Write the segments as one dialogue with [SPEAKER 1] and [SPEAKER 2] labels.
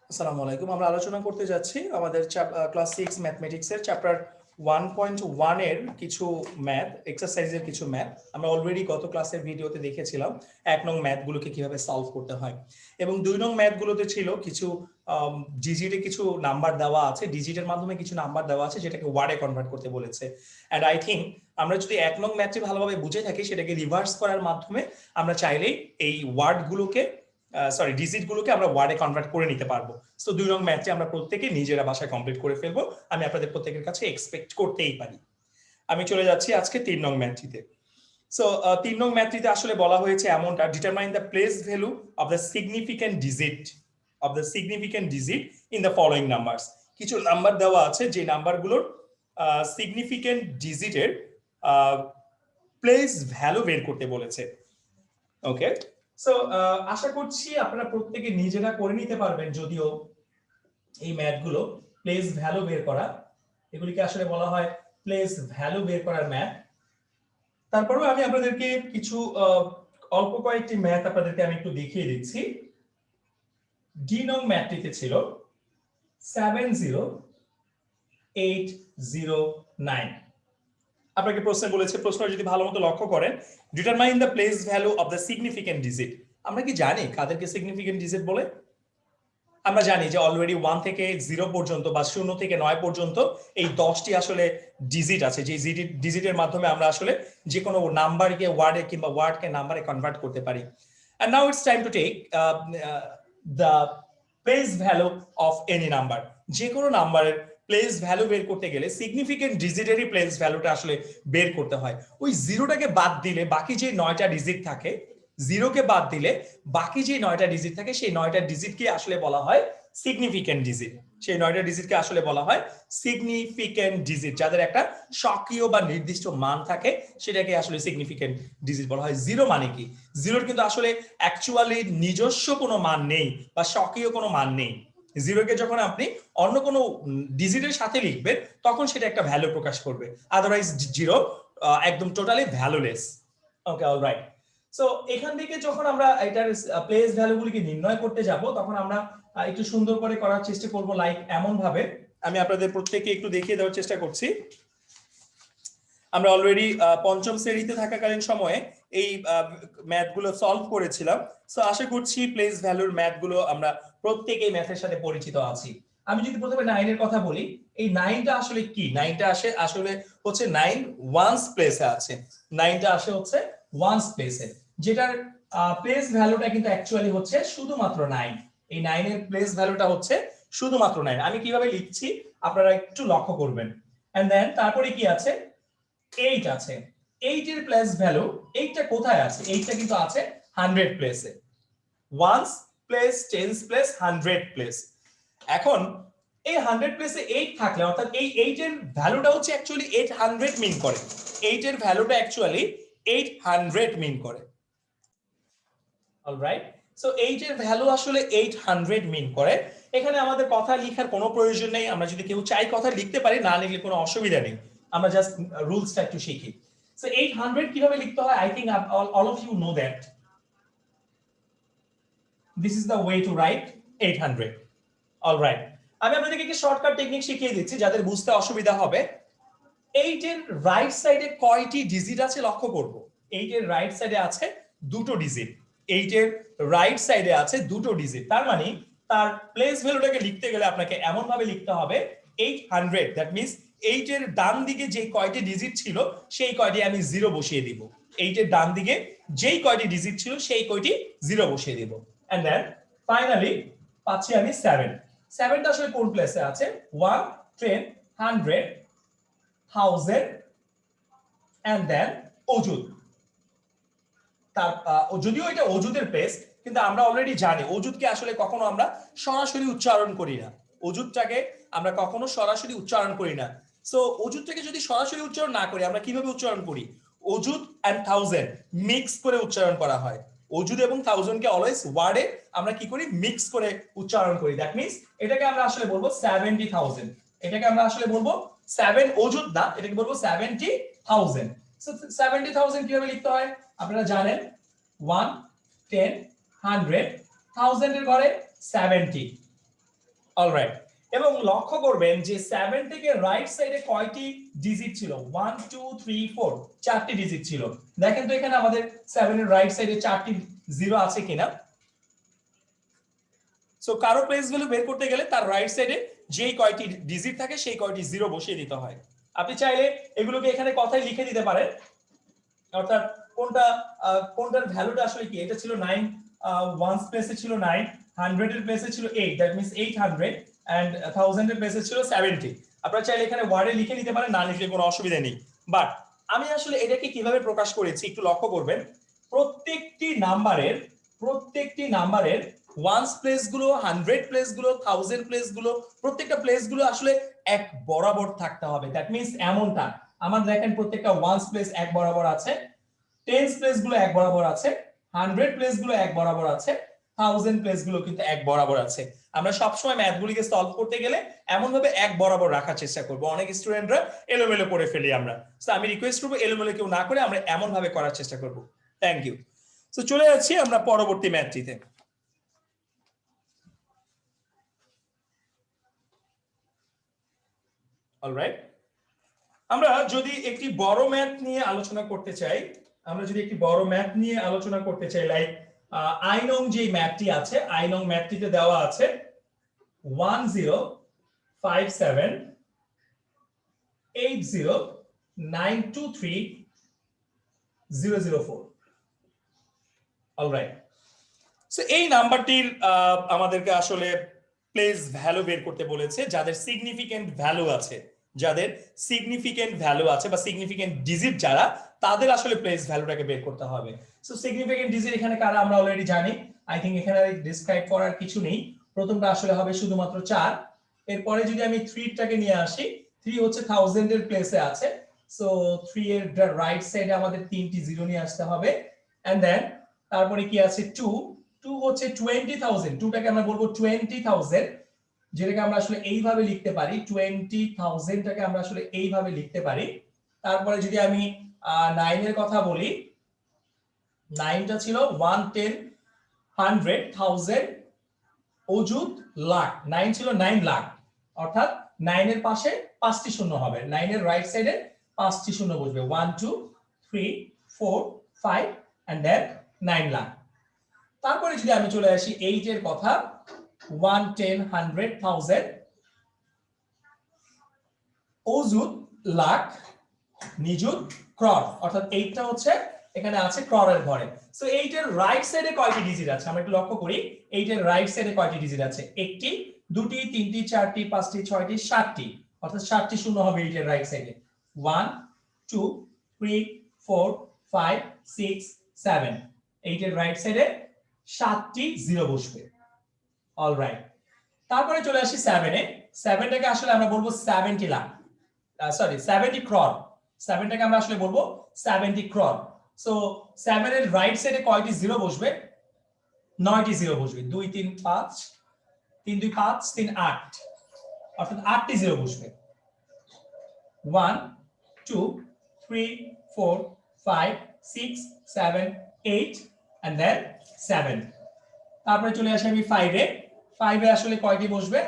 [SPEAKER 1] আসসালামু আলাইকুম। আমরা আলোচনা করতে যাচ্ছি আমাদের ক্লাস 6 ম্যাথমেটিক্সের চ্যাপ্টার 1.1 এর কিছু ম্যাথ এক্সারসাইজের কিছু ম্যাথ আমরা অলরেডি গত ক্লাসের ভিডিওতে দেখেছিলাম। 1 নং ম্যাথগুলোকে কিভাবে সলভ করতে হয় এবং 2 নং ম্যাথগুলোতে ছিল কিছু ডিজিটে কিছু নাম্বার দেওয়া আছে, ডিজিটের মাধ্যমে কিছু নাম্বার দেওয়া আছে যেটাকে ওয়ার্ডে কনভার্ট করতে বলেছে। অ্যান্ড আই থিঙ্ক আমরা যদি 1 নং ম্যাথটি ভালোভাবে বুঝে থাকি সেটাকে রিভার্স করার মাধ্যমে আমরা চাইলেই এই ওয়ার্ডগুলোকে ডিজিট গুলোকে আমরা ওয়ার্ডে কনভার্ট করে নিতে পারবো। সো 2 নং ম্যাথটি আমরা প্রত্যেকে নিজেরা বাসায় কমপ্লিট করে ফেলবো, আমি আপনাদের প্রত্যেকের কাছে এক্সপেক্ট করতেই পারি। আমি চলে যাচ্ছি আজকে 3 নং ম্যাথটিতে। সো 3 নং ম্যাথটিতে আসলে বলা হয়েছে এমনটা, determine the place value of the significant digit in the following numbers. কিছু নাম্বার দেওয়া আছে যে নাম্বারগুলোর সিগনিফিক্যান্ট ডিজিটের প্লেস ভ্যালু বের করতে বলেছে। ওকে, সো আশা করছি আপনারা প্রত্যেকে নিজেরা করে নিতে পারবেন। যদিও এই ম্যাথগুলো প্লেস ভ্যালু বের করা, এগুলিকে আসলে বলা হয় প্লেস ভ্যালু বের করার ম্যাথ। তারপরেও আমি আপনাদেরকে কিছু অল্প কয়েকটি ম্যাথ আপনাদেরকে আমি একটু দেখিয়ে দিচ্ছি। ডি নং ম্যাথটিতে ছিল 70809। আপনাকে প্রশ্ন বলেছে, প্রশ্ন যদি ভালো মতো লক্ষ্য করেন, determine the place value of the significant digit. আমরা কি জানি কাদেরকে সিগনিফিক্যান্ট ডিজিট বলে? আমরা জানি যে অলরেডি 1 থেকে 0 পর্যন্ত বা 0 থেকে 9 পর্যন্ত এই 10টি আসলে ডিজিট আছে, যে ডিজিটের মাধ্যমে আমরা আসলে যে কোনো নাম্বারকে ওয়ার্ডে কিংবা ওয়ার্ডকে নাম্বারে কনভার্ট করতে পারি। And now it's time to take the place value of any number. যে কোনো নাম্বারের প্লেস ভ্যালু বের করতে গেলে সিগনিফিক্যান্ট ডিজিটেরই প্লেস ভ্যালুটা আসলে বের করতে হয়। ওই জিরোটাকে বাদ দিলে বাকি যে 9টা ডিজিট থাকে, জিরোকে বাদ দিলে বাকি যে 9টা ডিজিট থাকে সেই 9টা ডিজিটকে আসলে বলা হয় সিগনিফিক্যান্ট ডিজিট। সেই 9টা ডিজিটকে আসলে বলা হয় সিগনিফিক্যান্ট ডিজিট, যাদের একটা স্বকীয় বা নির্দিষ্ট মান থাকে সেটাকে আসলে সিগনিফিক্যান্ট ডিজিট বলা হয়। জিরো মানে কি? জিরোর কিন্তু আসলে অ্যাকচুয়ালি নিজস্ব কোনো মান নেই বা স্বকীয় কোনো মান নেই। জিরোকে যখন আপনি অন্য কোনো ডিজিটের সাথে লিখবেন তখন সেটা একটা ভ্যালু প্রকাশ করবে, আদারওয়াইজ জিরো একদম টোটালি ভ্যালুলেস। ওকে, অলরাইট। সো এখান থেকে যখন আমরা এটার প্লেস ভ্যালুগুলিকে নির্ণয় করতে যাব তখন আমরা একটু সুন্দর করে করার চেষ্টা করব, লাইক এমন ভাবে আমি আপনাদের প্রত্যেককে একটু দেখিয়ে দেওয়ার চেষ্টা করছি। আমরা অলরেডি পঞ্চম শ্রেণীতে থাকাকালীন সময়ে এই ম্যাথগুলো সলভ করেছিলাম। সো আশা করছি প্লেস ভ্যালুর ম্যাথগুলো আমরা প্রত্যেকেই ম্যাথের সাথে পরিচিত আছি। আমি যদি প্রথমে 9 এর কথা বলি, এই 9টা আসলে কি? 9টা আসলে হচ্ছে 9 ওয়ান্স প্লেসে আছে। 9টা হচ্ছে ওয়ান্স প্লেসে, যেটার প্লেস ভ্যালুটা কিন্তু অ্যাকচুয়ালি হচ্ছে শুধুমাত্র 9। এই 9 এর প্লেস ভ্যালুটা হচ্ছে শুধুমাত্র 9। আমি কিভাবে লিখছি আপনারা একটু লক্ষ্য করবেন। এন্ড দেন তারপরে কি আছে? 8 আছে। 8 এর প্লেস ভ্যালু, 8টা কোথায় আছে? 8টা কিন্তু আছে 100 প্লেসে। Once place, tens place, 100 place. এখন এই 100 প্লেসে 8 থাকলে, অর্থাৎ এই 8 এর ভ্যালুটা হচ্ছে অ্যাকচুয়ালি 800 মিন করে। 8 এর ভ্যালুটা অ্যাকচুয়ালি 800 মিন করে। অলরাইট, সো 8 এর ভ্যালু আসলে 800 মিন করে। এখানে আমাদের কথা লেখার কোনো প্রয়োজন নেই, আমরা যদি কেউ চাই কথা লিখতে পারি, না লিখলে কোনো অসুবিধা নেই। আমরা জাস্ট রুলসটা একটু শিখি। সো 800 কিভাবে লিখতে হয়? I think all of you know that this is the way to write 800. Alright, আমি আপনাদেরকে একটা শর্টকাট টেকনিক শিখিয়ে দিচ্ছি যাদের বুঝতে অসুবিধা হবে। 8 এর রাইট সাইডে কয়টি ডিজিট আছে লক্ষ্য করব। 8 এর রাইট সাইডে আছে দুটো ডিজিট। 8 এর রাইট সাইডে আছে দুটো ডিজিট, তার মানে তার প্লেস ভ্যালুটাকে লিখতে গেলে আপনাকে এমন ভাবে লিখতে হবে 800, দ্যাট মিন্স 8 এর ডান দিকে যে কয়টি ডিজিট ছিল সেই কয়টি আমি জিরো বসিয়ে দিব। 8 এর ডান দিকে যেই কয়টি ডিজিট ছিল সেই কয়টি জিরো বসিয়ে দিব। এন্ড দেন ফাইনালি পাচ্ছি আমি 7। 7টা আসলে কোন প্লেসে আছে? 1, 10, 100, 1000 and then অজুদ। তার যদিও এটা অজুদের প্লেস, কিন্তু আমরা অলরেডি জানি অজুদকে আসলে কখনো আমরা সরাসরি উচ্চারণ করি না। অজুদটাকে আমরা কখনো সরাসরি উচ্চারণ করি না। সো অজুদটাকে যদি সরাসরি উচ্চারণ না করি, আমরা কিভাবে উচ্চারণ করি? অজুদ এন্ড 1000 মিক্স করে উচ্চারণ করা হয়। অজুদ এবং 1000 কে অলওয়েজ ওয়ার্ডে আমরা কি করি? মিক্স করে উচ্চারণ করি। দ্যাট মিন্স এটাকে আমরা আসলে বলবো 70000। এটাকে আমরা আসলে বলবো 7 অজুদ না, এটাকে বলবো 70000। সো 70000 কিভাবে লিখতে হয় আপনারা জানেন। 1, 10, 100, 1000 এর ঘরে 70। অলরাইট, এবং লক্ষ্য করবেন যে 7 থেকে রাইট সাইডে কয়টি ডিজিট ছিল? 1 2 3 4, চারটি ডিজিট ছিল। দেখেন তো এখানে আমাদের 7 এর রাইট সাইডে চারটি জিরো আছে কিনা। সো কারো প্লেস ভ্যালু বের করতে গেলে তার রাইট সাইডে যেই কয়টি ডিজিট থাকে সেই কয়টি জিরো বসিয়ে দিতে হয়। আপনি চাইলে এগুলোকে এখানে কথায় লিখে দিতে পারেন, অর্থাৎ কোনটার ভ্যালুটা আসলে কি। এটা ছিল 9, ওয়ান্স প্লেসে ছিল 9, 100 এর প্লেসে ছিল 8, দ্যাট মিন্স 800, এন্ড 1000 এর প্লেসে ছিল 70। আপনারা চাইলে এখানে ওয়ার্ডে লিখে নিতে পারেন, না লিখলে কোনো অসুবিধা নেই। বাট আমি আসলে এটাকে কিভাবে প্রকাশ করেছি একটু লক্ষ্য করবেন। প্রত্যেকটি নাম্বারের ওয়ান্স প্লেস গুলো, 100 প্লেস গুলো, 1000 প্লেস গুলো, প্রত্যেকটা প্লেস গুলো আসলে এক বরাবর থাকতে হবে। দ্যাট মিন্স এমনটা আমার দেখেন প্রত্যেকটা ওয়ান্স প্লেস এক বরাবর আছে, টেন্স প্লেস গুলো এক বরাবর আছে, 100 প্লেস গুলো এক বরাবর আছে, 1000 প্লেস গুলো কিন্তু এক বরাবর আছে। আমরা সবসময় ম্যাথ গুলিকে সলভ করতে গেলে এমন ভাবে এক বরাবর রাখার চেষ্টা করব। অনেক স্টুডেন্টরা এলোমেলো করে ফেলি আমরা, সো আমি রিকোয়েস্ট করব এলোমেলো কেউ না করে আমরা এমন ভাবে করার চেষ্টা করব। Thank you. সো চলে যাচ্ছি আমরা পরবর্তী ম্যাথটিতে। অলরাইট, আমরা যদি একটি বড় ম্যাথ নিয়ে আলোচনা করতে চাই, লাইক আই নং যে ম্যাথটি আছে, আই নং ম্যাথটিতে দেওয়া আছে 105780923004। অলরাইট, সো এই নাম্বারটির আমাদেরকে আসলে প্লেস ভ্যালু বের করতে বলেছে, যাদের সিগনিফিকেন্ট ভ্যালু আছে, বা সিগনিফিকেন্ট ডিজিট যারা, তাদের আসলে প্লেস ভ্যালুটাকে বের করতে হবে। সো সিগনিফিকেন্ট ডিজিট এখানে কারা আমরা অলরেডি জানি। আই থিংক এখানে ডিসক্রাইব করার কিছু নেই। প্রথমটা আসলে হবে শুধুমাত্র 4। এরপরে যদি আমি 3 টাকে নিয়ে আসি, 3 হচ্ছে 1000 এর প্লেসে আছে, সো 3 এর রাইট সাইডে আমাদের তিনটি জিরো নিয়ে আসতে হবে। এন্ড দেন তারপরে কি আছে 2 হচ্ছে 20000, 2টাকে আমরা বলবো 20000, যেটাকে আমরা আসলে এইভাবে লিখতে পারি, 20000 টাকে আমরা আসলে এইভাবে লিখতে পারি। তারপরে যদি আমি 9 এর কথা বলি, 9টা ছিল 110 100 1000 অযুত লাখ, 9 ছিল 9 লাখ, অর্থাৎ 9 এর পাশে 5টি শূন্য হবে, 9 এর রাইট সাইডে 5টি শূন্য বসবে, 1 2 3 4 5 এন্ড দেন 9 লাখ। তারপরে যদি আমি চলে আসি 8 এর কথা, 110 100 1000 অযুত লাখ নিযুত ক্রর, অর্থাৎ 8টা হচ্ছে এখানে আছে ক্ররের ঘরে। সো 8 এর রাইট সাইডে কয়টি ডিজিট আছে আমরা একটু লক্ষ্য করি। 8 এর রাইট সাইডে কয়টি ডিজিট আছে? একটি, দুটি, তিনটি, চারটি, পাঁচটি, ছয়টি, সাতটি, অর্থাৎ 7টি শূন্য হবে 8 এর রাইট সাইডে। 1 2 3 4 5 6 7, 8 এর রাইট সাইডে 7টি জিরো বসবে। অলরাইট, তারপরে চলে আসি 7 এ। 7টাকে আসলে আমরা বলবো 70 লাখ, সরি 70 ক্রর। 7টাকে আমরা আসলে বলবো 70 ক্রর। সো 7 এর রাইট সাইডে কয়টি জিরো বসবে? 9টি জিরো বসবে। 2 3 5, 3 2 5 3 8, অর্থাৎ 8টি জিরো বসবে। 1 2 3 4 5 6 7 8 and then 7। তারপরে চলে আসি আমি 5 এ। 5 এ আসলে কয়টি বসবে?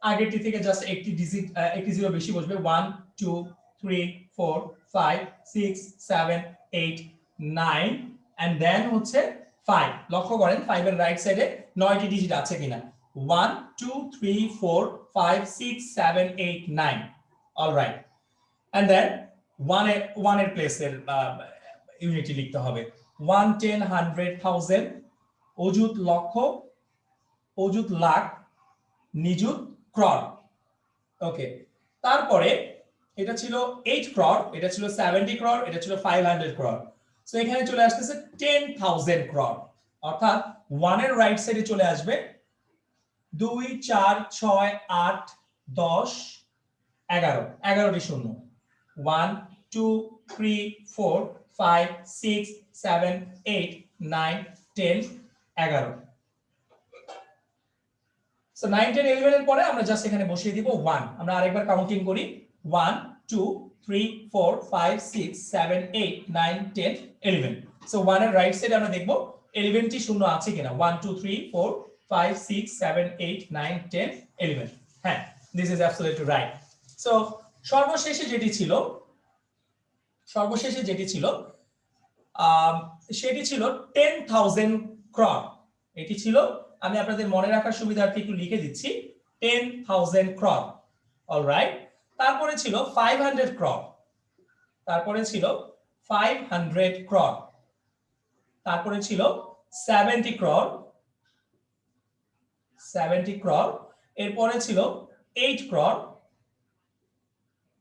[SPEAKER 1] আগেরটি থেকে জাস্ট একটি ডিজিট, একটি জিরো বেশি বসবে। 1 2 3 4 5 6 7 8 9 এন্ড দেন হচ্ছে 5। লক্ষ্য করেন 5 এর রাইট সাইডে 9টি ডিজিট আছে কিনা। 1 2 3 4 5 6 7 8 9। অলরাইট, এন্ড দেন 1 এর প্লেসের ইউনিটি লিখতে হবে। 110 100 1000 অযুত লক্ষ, অযুত লাখ, নিযুত ক্রর। ওকে, তারপরে এটা ছিল 8 ক্রর, এটা ছিল 70 ক্রর, এটা ছিল 500 ক্রর। সো এখানে চলে আসতেছে 10000 ক্রর, অর্থাৎ 1 এর রাইট সাইডে চলে আসবে 2 4 6 8 10 11, 11টি শূন্য। 1 2 3 4 5 6 7 8 9 10 11। সো 9 10 11 এর পরে আমরা জাস্ট এখানে বসিয়ে দিব 1। আমরা আরেকবার কাউন্টিং করি। 1 2 3 4 5 6 7 8 9 10 11। সো 1 এর রাইট সাইডে আমরা দেখব 11টি শূন্য আছে কিনা। 1 2 3 4 5 6 7 8 9 10 11 হ্যাঁ this is absolutely right so সর্বশেষে যেটি ছিল সেটি ছিল 10,000 ক্রর এটি ছিল আমি আপনাদের মনে রাখার সুবিধার্থে একটু লিখে দিচ্ছি 10,000 ক্রর অলরাইট তারপরে ছিল 500 ক্রর তারপরে ছিল 500 ক্রর তারপরে ছিল 70 ক্রর এরপরে ছিল 8 ক্রর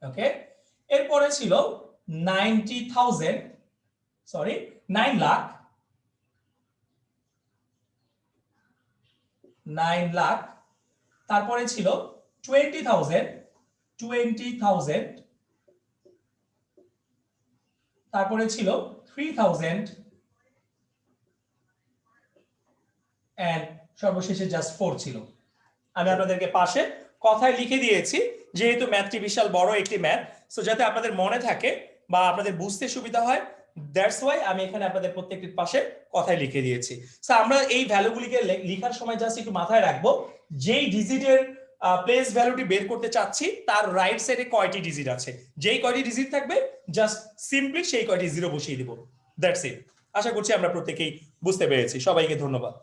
[SPEAKER 1] ওকে এরপরে ছিল 9 লাখ 9 লাখ তারপরে ছিল 20,000 তারপরে ছিল 3,000 এন্ড সর্বশেষে জাস্ট 4 ছিল আমি আপনাদেরকে পাশে কথায় লিখে দিয়েছি যেহেতু ম্যাথটি বিশাল বড় একটি ম্যাথ সো যাতে আপনাদের মনে থাকে বা আপনাদের বুঝতে সুবিধা হয় দ্যাটস ওয়াই আমি এখানে আপনাদের প্রত্যেকটির পাশে কথায় লিখে দিয়েছি সো আমরা এই ভ্যালুগুলিকে লেখার সময় জাস্ট একটু মাথায় রাখবো যেই ডিজিটের প্লেস ভ্যালুটি বের করতে চাচ্ছি তার রাইট সাইডে কয়টি ডিজিট আছে যেই কয়টি ডিজিট থাকবে জাস্ট সিম্পলি সেই কয়টি জিরো বসিয়ে দিব দ্যাটস ইট আশা করছি আমরা প্রত্যেকেই বুঝতে পেরেছি সবাইকে ধন্যবাদ